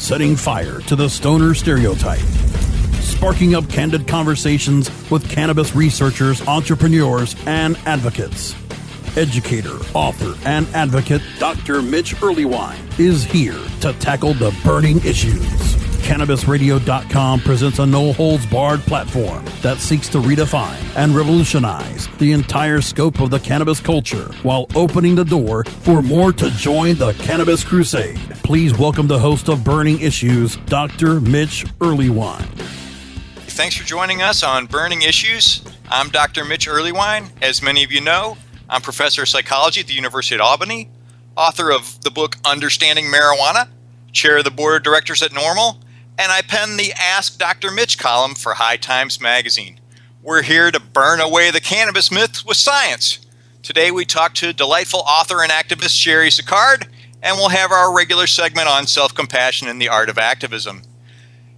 setting fire to the stoner stereotype, sparking up candid conversations with cannabis researchers, entrepreneurs, and advocates. Educator, author, and advocate Dr. Mitch Earlywine is here to tackle the burning issues. CannabisRadio.com presents a no-holds-barred platform that seeks to redefine and revolutionize the entire scope of the cannabis culture while opening the door for more to join the cannabis crusade. Please welcome the host of Burning Issues, Dr. Mitch Earlywine. Thanks for joining us on Burning Issues. I'm Dr. Mitch Earlywine. As many of you know, I'm professor of psychology at the University of Albany, author of the book Understanding Marijuana, chair of the board of directors at NORML, and I pen the Ask Dr. Mitch column for High Times magazine. We're here to burn away the cannabis myth with science. Today we talk to delightful author and activist Cheri Sicard, and we'll have our regular segment on self-compassion and the art of activism.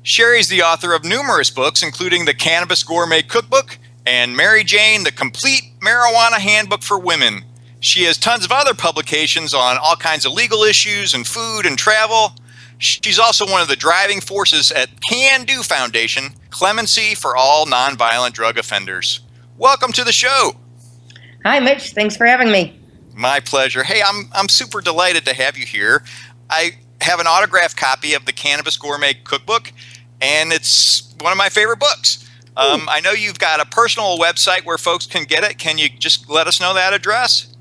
Cheri's the author of numerous books, including the Cannabis Gourmet Cookbook and Mary Jane, the Complete Marijuana Handbook for Women. She has tons of other publications on all kinds of legal issues and food and travel. She's also one of the driving forces at Can Do Foundation, Clemency for All Nonviolent Drug Offenders. Welcome to the show. Hi, Mitch. Thanks for having me. My pleasure. Hey, I'm super delighted to have you here. I have an autographed copy of the Cannabis Gourmet Cookbook, and it's one of my favorite books. I know you've got a personal website where folks can get it. Can you just let us know that address?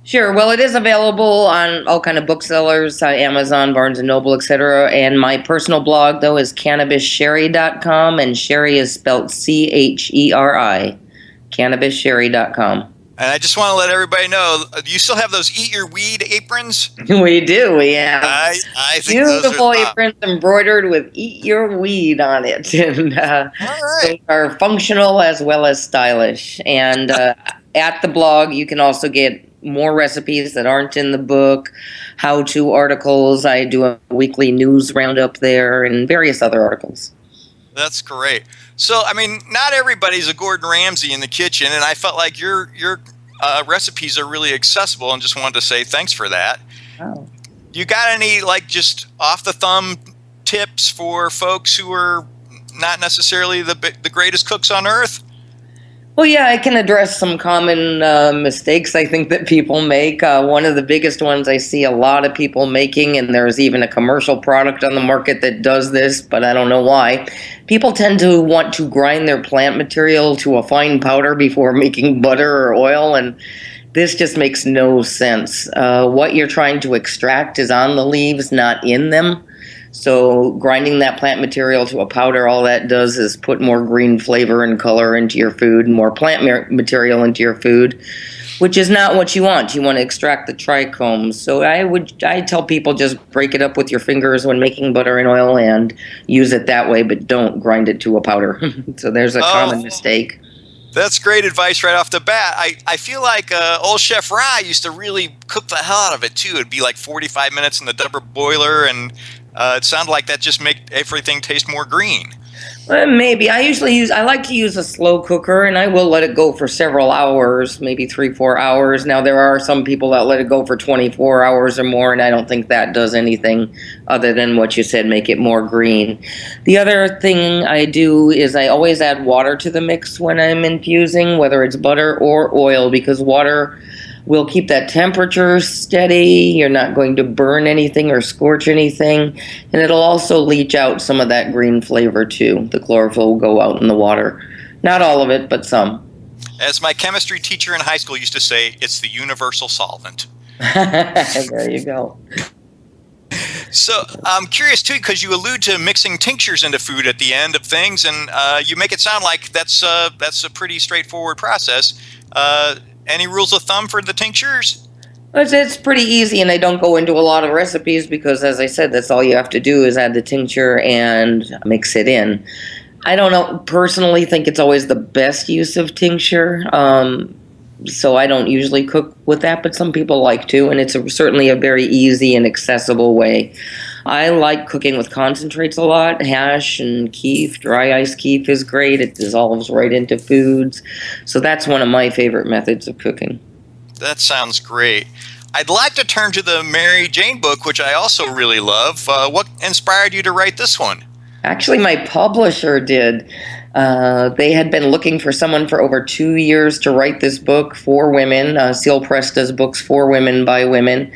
Sure. Well, it is available on all kind of booksellers, Amazon, Barnes & Noble, etc. And my personal blog, though, is CannabisRadio.com, and Cheri is spelled C-H-E-R-I, CannabisRadio.com. And I just want to let everybody know, you still have those Eat Your Weed aprons? We do. We have I think beautiful those are aprons embroidered with Eat Your Weed on it. And all right. They are functional as well as stylish. And at the blog, you can also get more recipes that aren't in the book, how-to articles. I do a weekly news roundup there and various other articles. That's great. So, I mean, not everybody's a Gordon Ramsay in the kitchen, and I felt like your recipes are really accessible and just wanted to say thanks for that. Oh. You got any, like, just off-the-thumb tips for folks who are not necessarily the greatest cooks on earth? Well, yeah, I can address some common mistakes I think that people make. One of the biggest ones I see a lot of people making, and there's even a commercial product on the market that does this, but I don't know why. People tend to want to grind their plant material to a fine powder before making butter or oil, and this just makes no sense. What you're trying to extract is on the leaves, not in them. So grinding that plant material to a powder, all that does is put more green flavor and color into your food, more plant material into your food, which is not what you want. You want to extract the trichomes. So I tell people just break it up with your fingers when making butter and oil and use it that way, but don't grind it to a powder. So there's a common mistake. That's great advice right off the bat. I feel like old Chef Rye used to really cook the hell out of it too. It'd be like 45 minutes in the double boiler, and it sounded like that just made everything taste more green. Maybe. I like to use a slow cooker, and I will let it go for several hours, maybe 3-4 hours. Now, there are some people that let it go for 24 hours or more, and I don't think that does anything other than what you said, make it more green. The other thing I do is I always add water to the mix when I'm infusing, whether it's butter or oil, because water will keep that temperature steady. You're not going to burn anything or scorch anything. And it'll also leach out some of that green flavor too. The chlorophyll will go out in the water. Not all of it, but some. As my chemistry teacher in high school used to say, it's the universal solvent. There you go. So I'm curious too, because you allude to mixing tinctures into food at the end of things, and you make it sound like that's a pretty straightforward process. Any rules of thumb for the tinctures? It's pretty easy, and I don't go into a lot of recipes because, as I said, that's all you have to do is add the tincture and mix it in. I don't personally think it's always the best use of tincture, so I don't usually cook with that, but some people like to, and it's certainly a very easy and accessible way. I like cooking with concentrates a lot. Hash and keef, dry ice keef is great. It dissolves right into foods. So that's one of my favorite methods of cooking. That sounds great. I'd like to turn to the Mary Jane book, which I also really love. What inspired you to write this one? Actually, my publisher did. They had been looking for someone for over 2 years to write this book for women. Seal Press does books for women by women.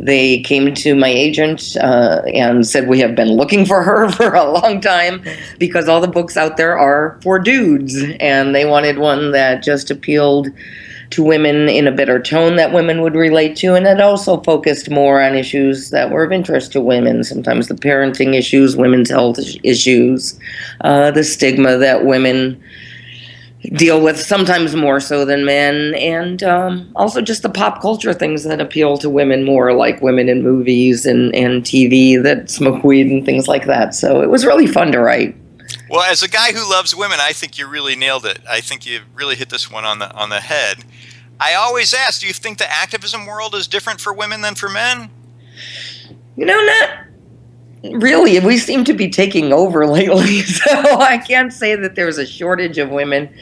They came to my agent and said, we have been looking for her for a long time because all the books out there are for dudes. And they wanted one that just appealed to women in a better tone that women would relate to. And it also focused more on issues that were of interest to women, sometimes the parenting issues, women's health issues, the stigma that women deal with, sometimes more so than men, and also just the pop culture things that appeal to women more, like women in movies and TV that smoke weed and things like that. So it was really fun to write. Well, as a guy who loves women, I think you really nailed it. I think you really hit this one on the head. I always ask, do you think the activism world is different for women than for men? Not really. We seem to be taking over lately, so I can't say that there's a shortage of women.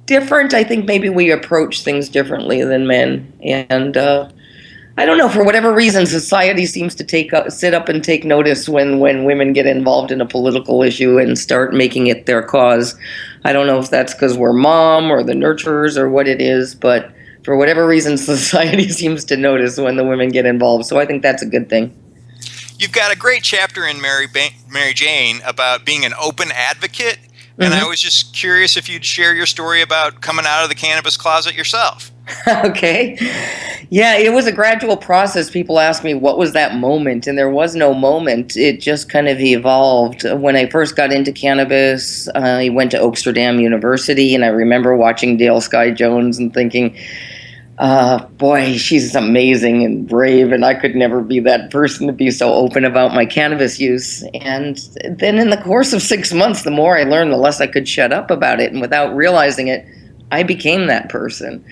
Different, I think maybe we approach things differently than men. And I don't know, for whatever reason, society seems to sit up and take notice when women get involved in a political issue and start making it their cause. I don't know if that's because we're mom or the nurturers or what it is, but for whatever reason, society seems to notice when the women get involved. So I think that's a good thing. You've got a great chapter in Mary Jane about being an open advocate. And I was just curious if you'd share your story about coming out of the cannabis closet yourself. Okay. Yeah, it was a gradual process. People ask me, what was that moment? And there was no moment. It just kind of evolved. When I first got into cannabis, I went to Oaksterdam University, and I remember watching Dale Sky Jones and thinking, boy, she's amazing and brave, and I could never be that person to be so open about my cannabis use. And then in the course of 6 months, the more I learned, the less I could shut up about it. And without realizing it, I became that person.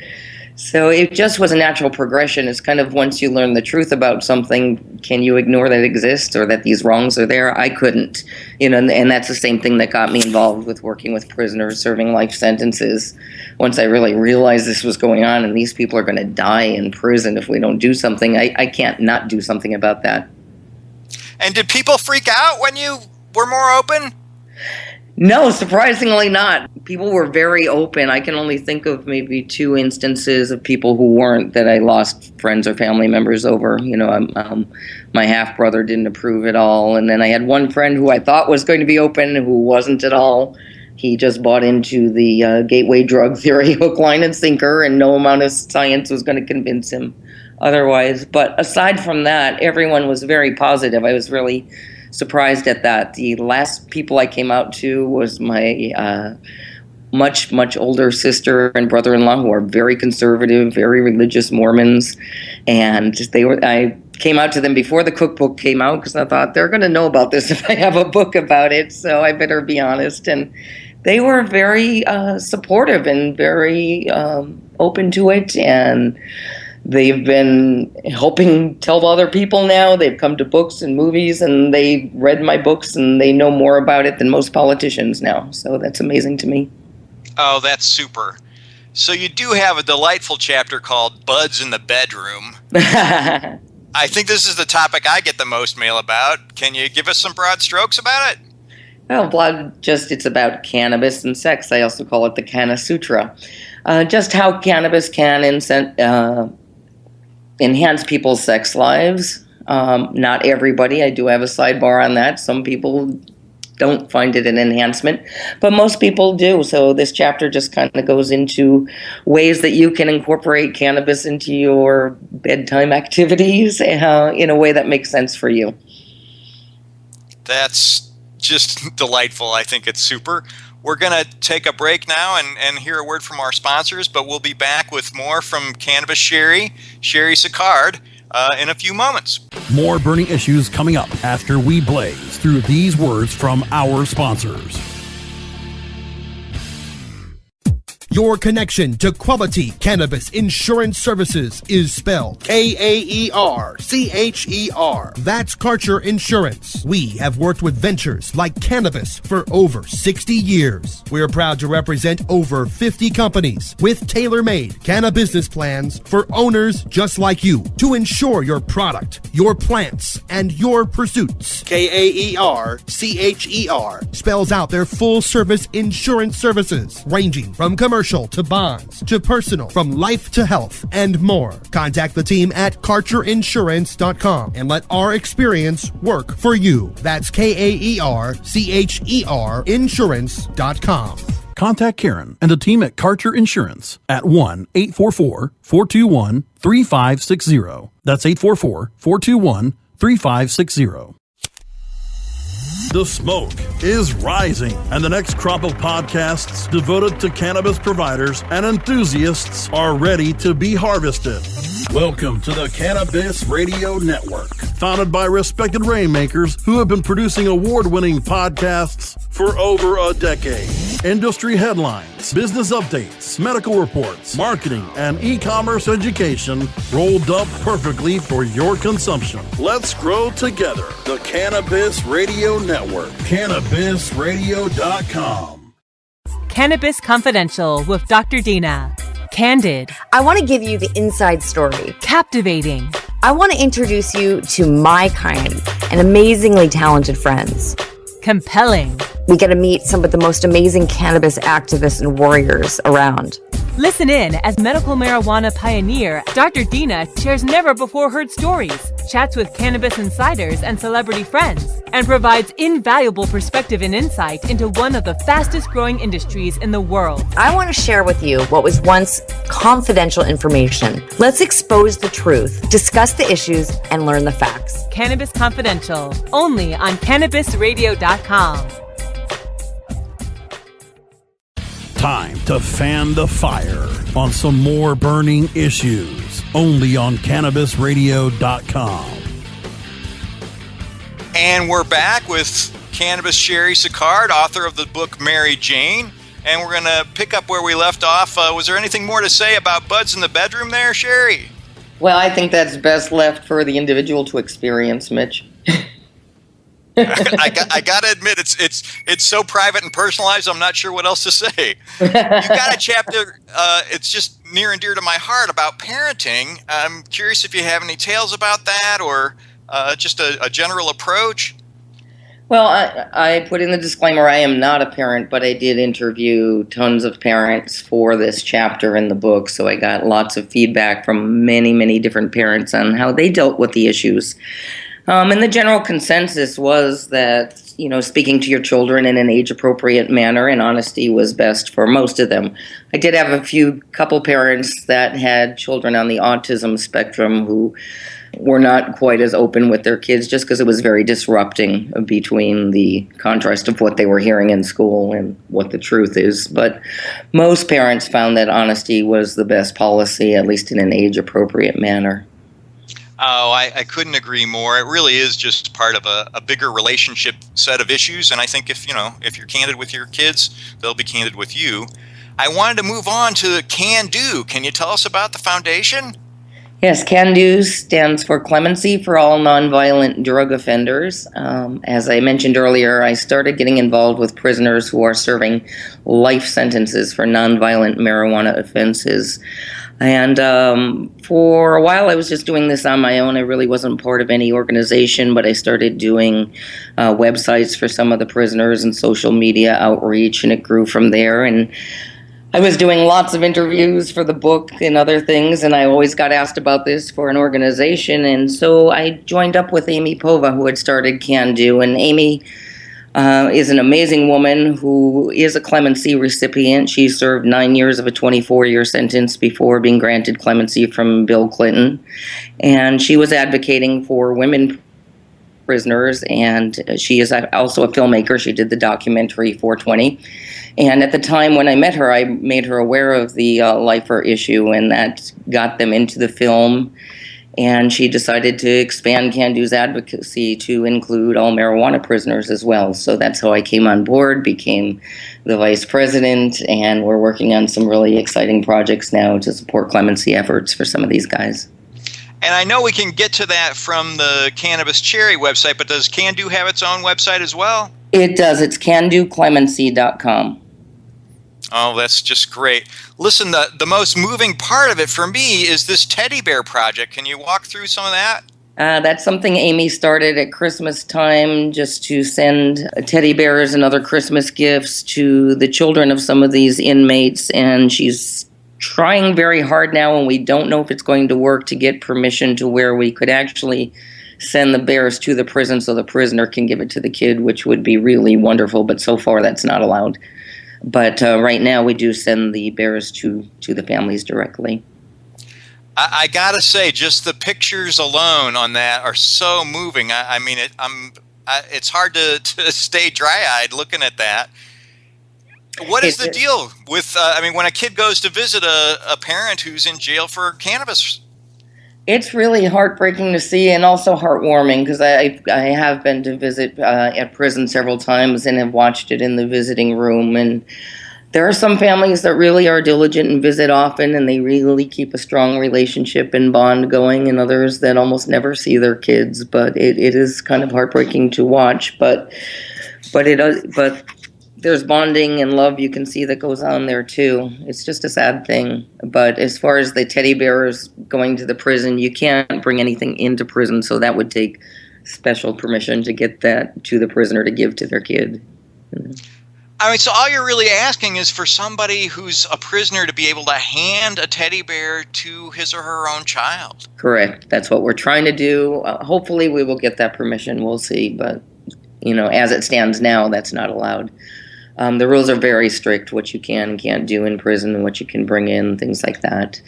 So it just was a natural progression. It's kind of once you learn the truth about something, can you ignore that it exists or that these wrongs are there? I couldn't, and that's the same thing that got me involved with working with prisoners serving life sentences. Once I really realized this was going on and these people are going to die in prison if we don't do something, I can't not do something about that. And did people freak out when you were more open? No, surprisingly not. People were very open. I can only think of maybe 2 instances of people who weren't, that I lost friends or family members over. My half-brother didn't approve at all. And then I had one friend who I thought was going to be open who wasn't at all. He just bought into the gateway drug theory, hook, line, and sinker, and no amount of science was going to convince him otherwise. But aside from that, everyone was very positive. I was really surprised at that. The last people I came out to was my much, much older sister and brother-in-law, who are very conservative, very religious Mormons. And I came out to them before the cookbook came out because I thought they're going to know about this if I have a book about it, so I better be honest. And they were very supportive and very open to it, and they've been helping tell other people now. They've come to books and movies, and they read my books, and they know more about it than most politicians now. So that's amazing to me. Oh, that's super. So you do have a delightful chapter called Buds in the Bedroom. I think this is the topic I get the most mail about. Can you give us some broad strokes about it? Well, it's about cannabis and sex. I also call it the Canna Sutra. Just how cannabis can enhance people's sex lives. Not everybody. I do have a sidebar on that. Some people don't find it an enhancement, but most people do. So this chapter just kind of goes into ways that you can incorporate cannabis into your bedtime activities in a way that makes sense for you. That's just delightful. I think it's super. We're going to take a break now and hear a word from our sponsors, but we'll be back with more from Cannabis Cheri Sicard, in a few moments. More burning issues coming up after we blaze through these words from our sponsors. Your connection to quality cannabis insurance services is spelled Kaercher. That's Karcher Insurance. We have worked with ventures like Cannabis for over 60 years. We're proud to represent over 50 companies with tailor-made cannabis plans for owners just like you to insure your product, your plants, and your pursuits. Kaercher spells out their full-service insurance services, ranging from commercial to bonds to personal, from life to health, and more. Contact the team at heartwarming.com and let our experience work for you. That's Kaercher insurance.com. Contact Karen and the team at Karcher Insurance at 1-844-421-3560. That's 844-421-3560. The smoke is rising, and the next crop of podcasts devoted to cannabis providers and enthusiasts are ready to be harvested. Welcome to the Cannabis Radio Network, founded by respected rainmakers who have been producing award-winning podcasts for over a decade. Industry headlines, business updates, medical reports, marketing, and e-commerce education rolled up perfectly for your consumption. Let's grow together. The Cannabis Radio Network. CannabisRadio.com. Cannabis Confidential with Dr. Dina. Candid. I want to give you the inside story. Captivating. I want to introduce you to my kind and amazingly talented friends. Compelling. We get to meet some of the most amazing cannabis activists and warriors around. Listen in as medical marijuana pioneer Dr. Dina shares never-before-heard stories, chats with cannabis insiders and celebrity friends, and provides invaluable perspective and insight into one of the fastest-growing industries in the world. I want to share with you what was once confidential information. Let's expose the truth, discuss the issues, and learn the facts. Cannabis Confidential, only on CannabisRadio.com. Time to fan the fire on some more burning issues, only on CannabisRadio.com. And we're back with Cannabis Cheri Sicard, author of the book Mary Jane. And we're going to pick up where we left off. Was there anything more to say about buds in the bedroom there, Cheri? Well, I think that's best left for the individual to experience, Mitch. I got to admit, it's so private and personalized, I'm not sure what else to say. You got a chapter, it's just near and dear to my heart, about parenting. I'm curious if you have any tales about that, or just a general approach. Well, I put in the disclaimer, I am not a parent, but I did interview tons of parents for this chapter in the book, so I got lots of feedback from many, many different parents on how they dealt with the issues. And the general consensus was that, speaking to your children in an age-appropriate manner and honesty was best for most of them. I did have a couple parents that had children on the autism spectrum who were not quite as open with their kids, just because it was very disrupting between the contrast of what they were hearing in school and what the truth is. But most parents found that honesty was the best policy, at least in an age-appropriate manner. Oh, I couldn't agree more. It really is just part of a bigger relationship set of issues, and I think if you're candid with your kids, they'll be candid with you. I wanted to move on to CAN-DO. Can you tell us about the foundation? Yes, CAN-DO stands for Clemency for All Nonviolent Drug Offenders. As I mentioned earlier, I started getting involved with prisoners who are serving life sentences for nonviolent marijuana offenses. And for a while, I was just doing this on my own. I really wasn't part of any organization, but I started doing websites for some of the prisoners and social media outreach, and it grew from there. And I was doing lots of interviews for the book and other things, and I always got asked about this for an organization. And so I joined up with Amy Pova, who had started CAN-DO. And Amy is an amazing woman who is a clemency recipient. She served 9 years of a 24-year sentence before being granted clemency from Bill Clinton. And she was advocating for women prisoners, and she is also a filmmaker. She did the documentary 420. And at the time when I met her, I made her aware of the lifer issue, and that got them into the film. And she decided to expand Can Do's advocacy to include all marijuana prisoners as well. So that's how I came on board, became the vice president, and we're working on some really exciting projects now to support clemency efforts for some of these guys. And I know we can get to that from the Cannabis Cheri website, but does Can Do have its own website as well? It does. It's candoclemency.com. Oh, that's just great. Listen, the most moving part of it for me is this teddy bear project. Can you walk through some of that? That's something Amy started at Christmas time, just to send teddy bears and other Christmas gifts to the children of some of these inmates. And she's trying very hard now, and we don't know if it's going to work, to get permission to where we could actually send the bears to the prison so the prisoner can give it to the kid, which would be really wonderful. But so far, that's not allowed. But right now, we do send the bears to the families directly. I gotta say, just the pictures alone on that are so moving. I mean, it's hard to stay dry-eyed looking at that. What is the deal with? When a kid goes to visit a parent who's in jail for cannabis? It's really heartbreaking to see, and also heartwarming, because I have been to visit at prison several times and have watched it in the visiting room. And there are some families that really are diligent and visit often, and they really keep a strong relationship and bond going, and others that almost never see their kids. But it is kind of heartbreaking to watch. But there's bonding and love you can see that goes on there too. It's just a sad thing. But as far as the teddy bears going to the prison, you can't bring anything into prison, so that would take special permission to get that to the prisoner to give to their kid. So all you're really asking is for somebody who's a prisoner to be able to hand a teddy bear to his or her own child. Correct. That's what we're trying to do. Hopefully we will get that permission. We'll see. But, as it stands now, that's not allowed. The rules are very strict, what you can and can't do in prison and what you can bring in, things like that.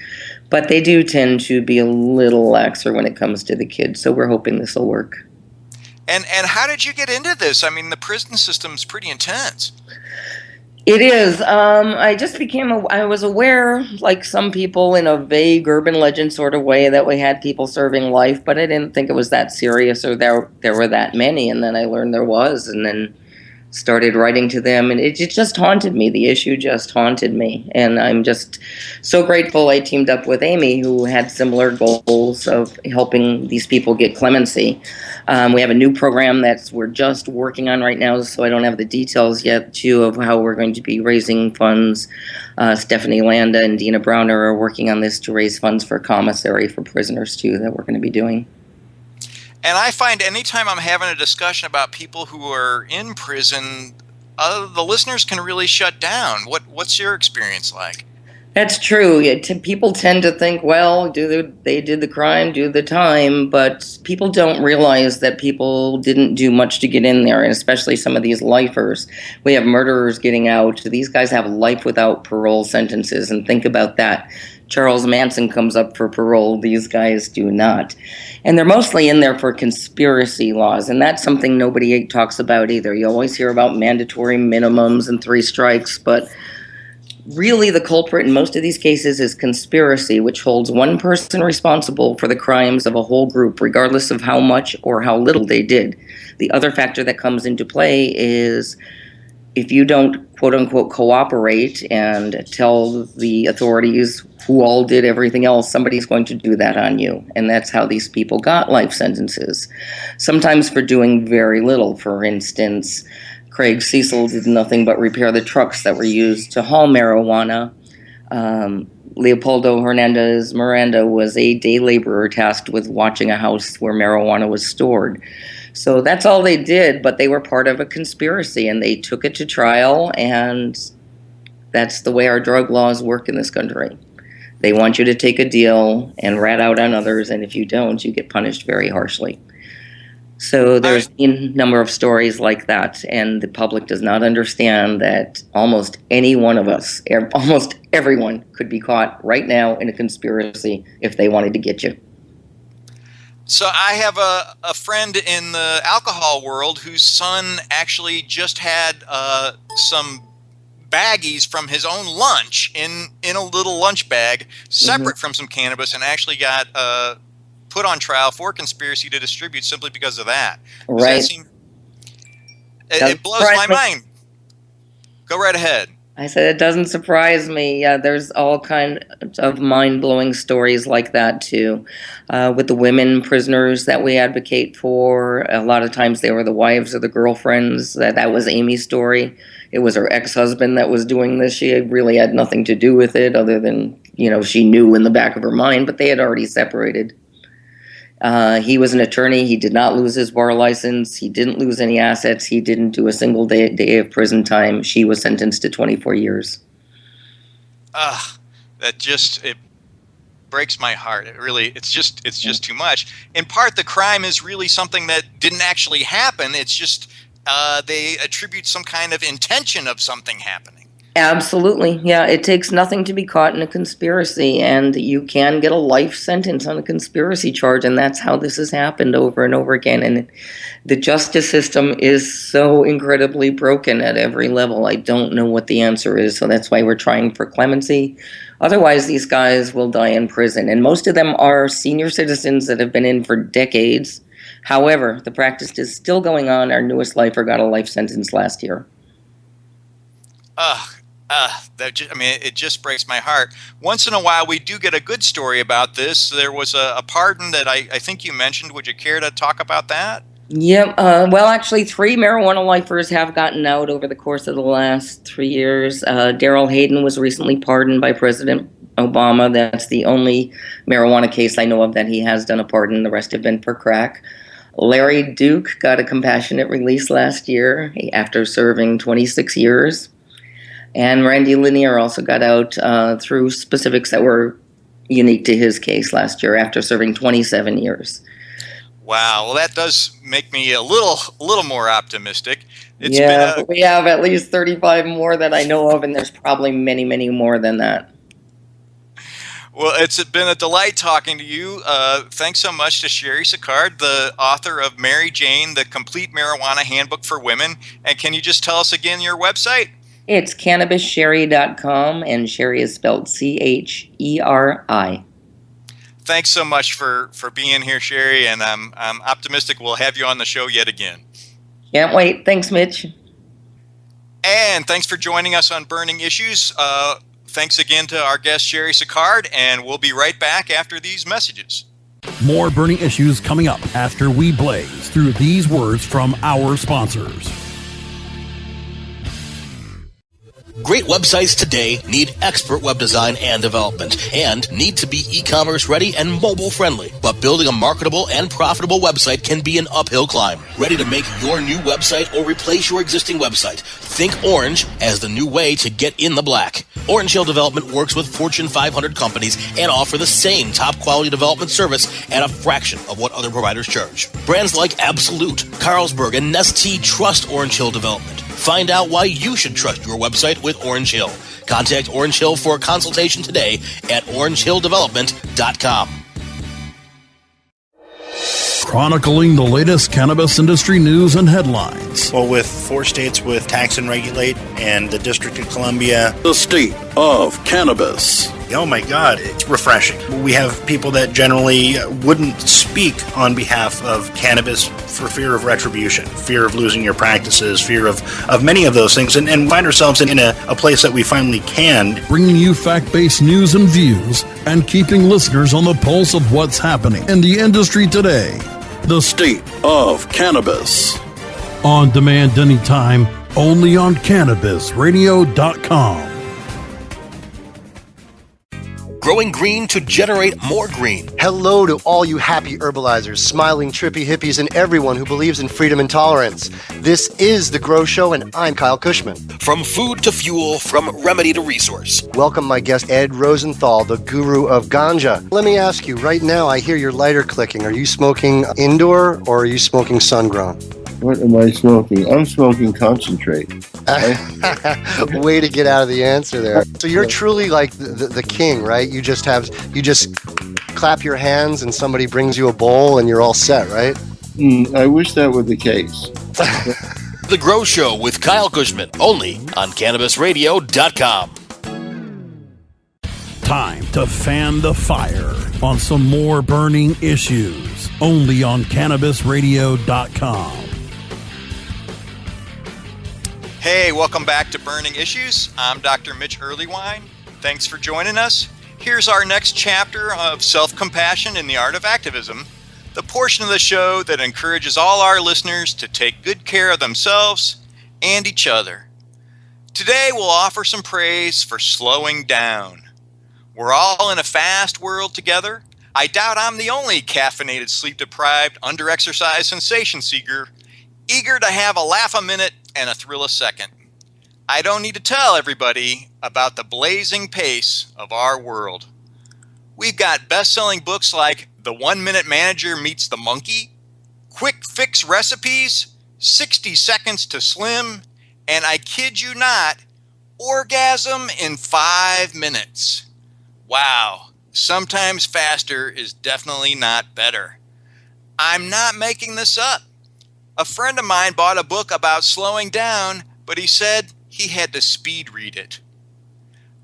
But they do tend to be a little laxer when it comes to the kids, so we're hoping this will work. And how did you get into this? The prison system's pretty intense. It is. I was aware, like some people, in a vague urban legend sort of way, that we had people serving life, but I didn't think it was that serious or there were that many. And then I learned there was, and then started writing to them, and it just haunted me. The issue just haunted me, and I'm just so grateful I teamed up with Amy, who had similar goals of helping these people get clemency. We have a new program that we're just working on right now, so I don't have the details yet, too, of how we're going to be raising funds. Stephanie Landa and Dina Browner are working on this to raise funds for commissary for prisoners, too, that we're going to be doing. And I find anytime I'm having a discussion about people who are in prison, the listeners can really shut down. What's your experience like? That's true. People tend to think, well, they did the crime, do the time, but people don't realize that people didn't do much to get in there, and especially some of these lifers. We have murderers getting out. These guys have life without parole sentences, and think about that. Charles Manson comes up for parole. These guys do not. And they're mostly in there for conspiracy laws, and that's something nobody talks about either. You always hear about mandatory minimums and 3 strikes, but really the culprit in most of these cases is conspiracy, which holds one person responsible for the crimes of a whole group, regardless of how much or how little they did. The other factor that comes into play is if you don't, quote-unquote, cooperate and tell the authorities who all did everything else, somebody's going to do that on you. And that's how these people got life sentences, sometimes for doing very little. For instance, Craig Cecil did nothing but repair the trucks that were used to haul marijuana. Leopoldo Hernandez Miranda was a day laborer tasked with watching a house where marijuana was stored. So that's all they did, but they were part of a conspiracy, and they took it to trial, and that's the way our drug laws work in this country. They want you to take a deal and rat out on others, and if you don't, you get punished very harshly. So there's a number of stories like that, and the public does not understand that almost any one of us, almost everyone, could be caught right now in a conspiracy if they wanted to get you. So I have a friend in the alcohol world whose son actually just had some baggies from his own lunch in a little lunch bag, separate from some cannabis, and actually got put on trial for conspiracy to distribute simply because of that. Right. It blows my mind. Go right ahead. I said it doesn't surprise me. Yeah, there's all kinds of mind-blowing stories like that too. With the women prisoners that we advocate for, a lot of times they were the wives or the girlfriends. That was Amy's story. It was her ex-husband that was doing this. She really had nothing to do with it other than, she knew in the back of her mind, but they had already separated. He was an attorney. He did not lose his bar license. He didn't lose any assets. He didn't do a single day of prison time. She was sentenced to 24 years. It breaks my heart. It's just too much. In part, the crime is really something that didn't actually happen. It's just they attribute some kind of intention of something happening. Absolutely. Yeah, it takes nothing to be caught in a conspiracy, and you can get a life sentence on a conspiracy charge, and that's how this has happened over and over again. And the justice system is so incredibly broken at every level. I don't know what the answer is, so that's why we're trying for clemency. Otherwise, these guys will die in prison, and most of them are senior citizens that have been in for decades. However, the practice is still going on. Our newest lifer got a life sentence last year. It just breaks my heart. Once in a while, we do get a good story about this. There was a pardon that I think you mentioned. Would you care to talk about that? Yeah, well, actually, 3 marijuana lifers have gotten out over the course of the last 3 years. Daryl Hayden was recently pardoned by President Obama. That's the only marijuana case I know of that he has done a pardon. The rest have been for crack. Larry Duke got a compassionate release last year after serving 26 years. And Randy Lanier also got out through specifics that were unique to his case last year after serving 27 years. Wow. Well, that does make me a little more optimistic. We have at least 35 more that I know of, and there's probably many, many more than that. Well, it's been a delight talking to you. Thanks so much to Cheri Sicard, the author of Mary Jane, the Complete Marijuana Handbook for Women. And can you just tell us again your website? It's CannabisRadio.com, and Cheri is spelled Cheri. Thanks so much for being here, Cheri, and I'm optimistic we'll have you on the show yet again. Can't wait. Thanks, Mitch. And thanks for joining us on Burning Issues. Thanks again to our guest, Cheri Sicard, and we'll be right back after these messages. More Burning Issues coming up after we blaze through these words from our sponsors. Great websites today need expert web design and development and need to be e-commerce ready and mobile friendly. But building a marketable and profitable website can be an uphill climb. Ready to make your new website or replace your existing website? Think Orange as the new way to get in the black. Orange Hill Development works with Fortune 500 companies and offer the same top quality development service at a fraction of what other providers charge. Brands like Absolute, Carlsberg, and Nestea trust Orange Hill Development. Find out why you should trust your website with Orange Hill. Contact Orange Hill for a consultation today at orangehilldevelopment.com. Chronicling the latest cannabis industry news and headlines. Well, with 4 states with tax and regulate and the District of Columbia. The state of cannabis. Oh my God, it's refreshing. We have people that generally wouldn't speak on behalf of cannabis for fear of retribution, fear of losing your practices, fear of many of those things, and find ourselves in a place that we finally can. Bringing you fact-based news and views and keeping listeners on the pulse of what's happening in the industry today. The state of cannabis. On demand anytime, only on CannabisRadio.com. Growing green to generate more green. Hello to all you happy herbalizers, smiling trippy hippies, and everyone who believes in freedom and tolerance. This is The Grow Show, and I'm Kyle Cushman. From food to fuel, from remedy to resource. Welcome my guest, Ed Rosenthal, the guru of ganja. Let me ask you, right now I hear your lighter clicking. Are you smoking indoor or are you smoking sun-grown? What am I smoking? I'm smoking concentrate. Way to get out of the answer there. So you're truly like the king, right? You just clap your hands and somebody brings you a bowl and you're all set, right? I wish that were the case. The Grow Show with Kyle Cushman, only on CannabisRadio.com. Time to fan the fire on some more burning issues, only on CannabisRadio.com. Hey, welcome back to Burning Issues. I'm Dr. Mitch Earlywine. Thanks for joining us. Here's our next chapter of Self-Compassion in the Art of Activism, the portion of the show that encourages all our listeners to take good care of themselves and each other. Today, we'll offer some praise for slowing down. We're all in a fast world together. I doubt I'm the only caffeinated, sleep-deprived, under-exercised sensation seeker, eager to have a laugh a minute and a thrill a second. I don't need to tell everybody about the blazing pace of our world. We've got best-selling books like The 1 Minute Manager Meets the Monkey, Quick Fix Recipes, 60 Seconds to Slim, and I kid you not, Orgasm in 5 minutes. Wow, sometimes faster is definitely not better. I'm not making this up. A friend of mine bought a book about slowing down, but he said he had to speed read it.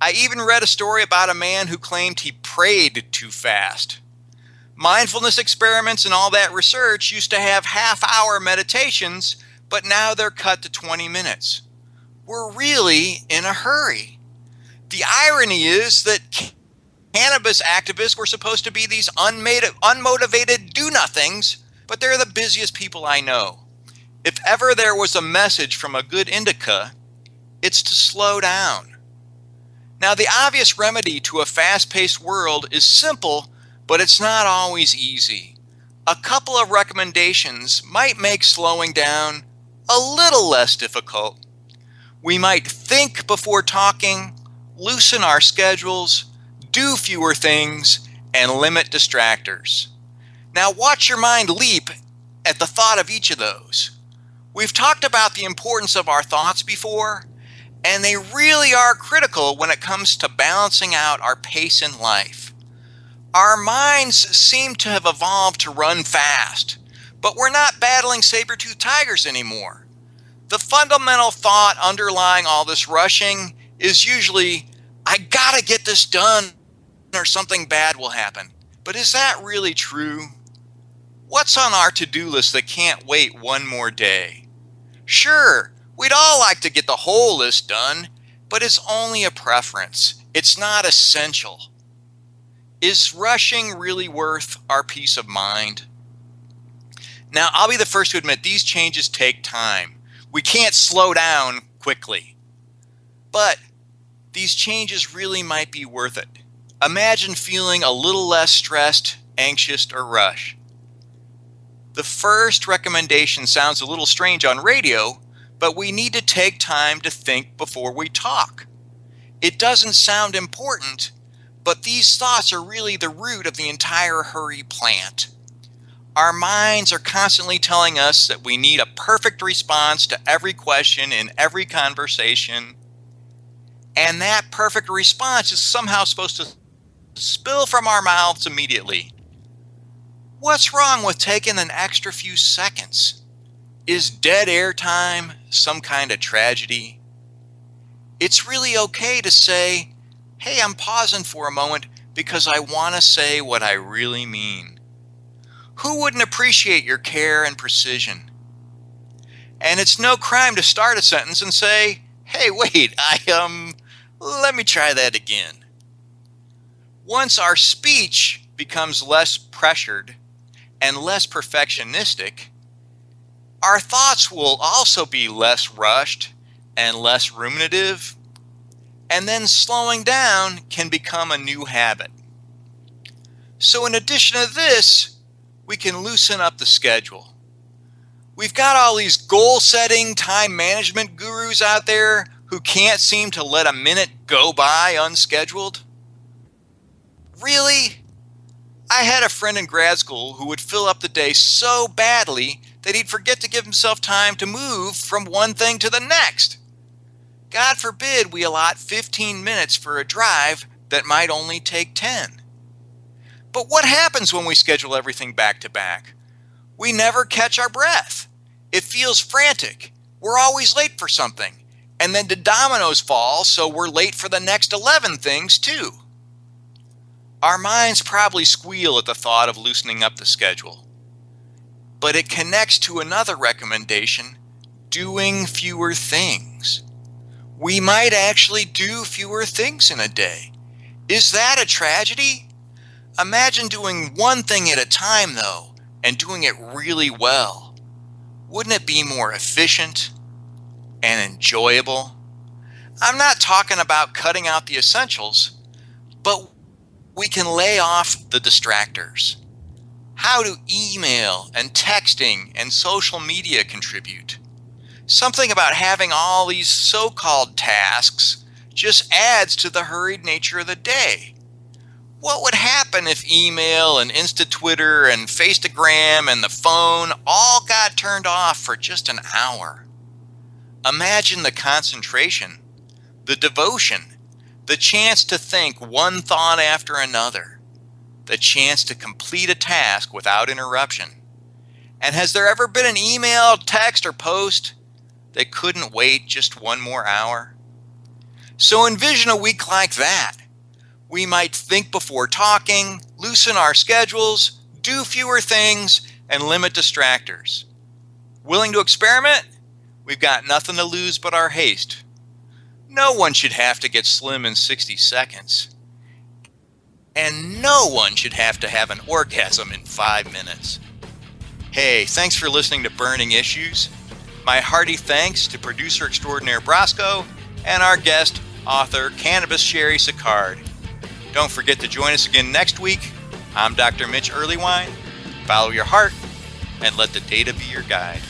I even read a story about a man who claimed he prayed too fast. Mindfulness experiments and all that research used to have half-hour meditations, but now they're cut to 20 minutes. We're really in a hurry. The irony is that cannabis activists were supposed to be these unmotivated do-nothings, but they're the busiest people I know. If ever there was a message from a good indica, it's to slow down. Now, the obvious remedy to a fast-paced world is simple, but it's not always easy. A couple of recommendations might make slowing down a little less difficult. We might think before talking, loosen our schedules, do fewer things, and limit distractors. Now, watch your mind leap at the thought of each of those. We've talked about the importance of our thoughts before, and they really are critical when it comes to balancing out our pace in life. Our minds seem to have evolved to run fast, but we're not battling saber-toothed tigers anymore. The fundamental thought underlying all this rushing is usually, I gotta get this done or something bad will happen. But is that really true? What's on our to-do list that can't wait one more day? Sure, we'd all like to get the whole list done, but it's only a preference. It's not essential. Is rushing really worth our peace of mind? Now, I'll be the first to admit these changes take time. We can't slow down quickly. But these changes really might be worth it. Imagine feeling a little less stressed, anxious, or rushed. The first recommendation sounds a little strange on radio, but we need to take time to think before we talk. It doesn't sound important, but these thoughts are really the root of the entire hurry plant. Our minds are constantly telling us that we need a perfect response to every question in every conversation, and that perfect response is somehow supposed to spill from our mouths immediately. What's wrong with taking an extra few seconds? Is dead air time some kind of tragedy? It's really okay to say, hey, I'm pausing for a moment because I want to say what I really mean. Who wouldn't appreciate your care and precision? And it's no crime to start a sentence and say, hey, wait, let me try that again. Once our speech becomes less pressured and less perfectionistic, our thoughts will also be less rushed and less ruminative, and then slowing down can become a new habit. So in addition to this, we can loosen up the schedule. We've got all these goal-setting, time management gurus out there who can't seem to let a minute go by unscheduled. Really? I had a friend in grad school who would fill up the day so badly that he'd forget to give himself time to move from one thing to the next. God forbid we allot 15 minutes for a drive that might only take 10. But what happens when we schedule everything back to back? We never catch our breath. It feels frantic. We're always late for something. And then the dominoes fall, so we're late for the next 11 things too. Our minds probably squeal at the thought of loosening up the schedule. But it connects to another recommendation, doing fewer things. We might actually do fewer things in a day. Is that a tragedy? Imagine doing one thing at a time, though, and doing it really well. Wouldn't it be more efficient and enjoyable? I'm not talking about cutting out the essentials, but we can lay off the distractors. How do email and texting and social media contribute? Something about having all these so-called tasks just adds to the hurried nature of the day. What would happen if email and Insta-Twitter and Faceagram and the phone all got turned off for just an hour? Imagine the concentration, the devotion, the chance to think one thought after another, the chance to complete a task without interruption. And has there ever been an email, text, or post that couldn't wait just one more hour? So envision a week like that. We might think before talking, loosen our schedules, do fewer things, and limit distractors. Willing to experiment? We've got nothing to lose but our haste. No one should have to get slim in 60 seconds. And no one should have to have an orgasm in 5 minutes. Hey, thanks for listening to Burning Issues. My hearty thanks to producer extraordinaire Brasco and our guest, author Cannabis Cheri Sicard. Don't forget to join us again next week. I'm Dr. Mitch Earlywine. Follow your heart and let the data be your guide.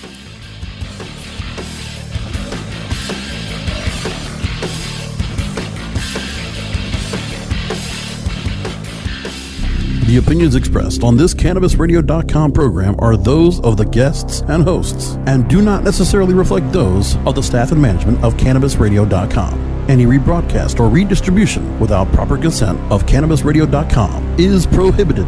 The opinions expressed on this CannabisRadio.com program are those of the guests and hosts and do not necessarily reflect those of the staff and management of CannabisRadio.com. Any rebroadcast or redistribution without proper consent of CannabisRadio.com is prohibited.